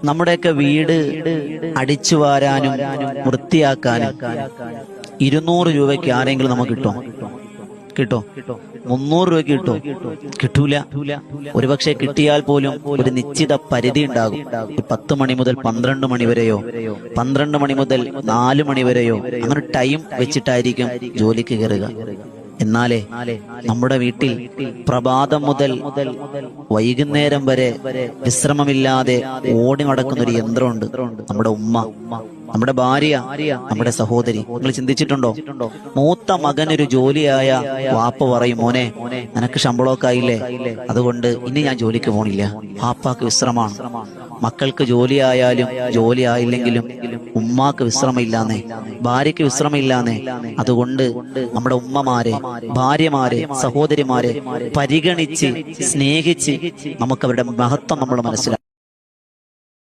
നമ്മുടെയൊക്കെ വീട് അടിച്ചു വാരാനും വൃത്തിയാക്കാനും 200 രൂപയ്ക്ക് ആരെങ്കിലും നമുക്ക് കിട്ടോ? 300 രൂപയ്ക്ക് കിട്ടൂല. ഒരുപക്ഷെ കിട്ടിയാൽ പോലും ഒരു നിശ്ചിത പരിധി ഉണ്ടാകും. 10 മണി മുതൽ 12 മണി വരെയോ, 12 മണി മുതൽ 4 മണി വരെയോ, അങ്ങനെ ടൈം വെച്ചിട്ടായിരിക്കും ജോലിക്ക് കയറുക. എന്നാലേ നമ്മുടെ വീട്ടിൽ പ്രഭാതം മുതൽ വൈകുന്നേരം വരെ വിശ്രമമില്ലാതെ ഓടി നടക്കുന്ന ഒരു യന്ത്രമുണ്ട്. നമ്മുടെ ഉമ്മ, നമ്മുടെ ഭാര്യ, നമ്മുടെ സഹോദരി. നിങ്ങൾ ചിന്തിച്ചിട്ടുണ്ടോ? മൂത്ത മകനൊരു ജോലിയായ വാപ്പ പറയും, മോനെ നിനക്ക് ശമ്പളമൊക്കെ ആയില്ലേ, അതുകൊണ്ട് ഇനി ഞാൻ ജോലിക്ക് പോണില്ല. വാപ്പാക്ക് വിശ്രമാണ്. മക്കൾക്ക് ജോലിയായാലും ജോലി ആയില്ലെങ്കിലും ഉമ്മാക്ക് വിശ്രമമില്ലാന്നേ, ഭാര്യയ്ക്ക് വിശ്രമമില്ലാന്നേ. അതുകൊണ്ട് നമ്മുടെ ഉമ്മമാരെ, ഭാര്യമാരെ, സഹോദരിമാരെ പരിഗണിച്ച് സ്നേഹിച്ച് നമുക്ക് അവരുടെ മഹത്വം നമ്മൾ മനസ്സിലാക്കാം.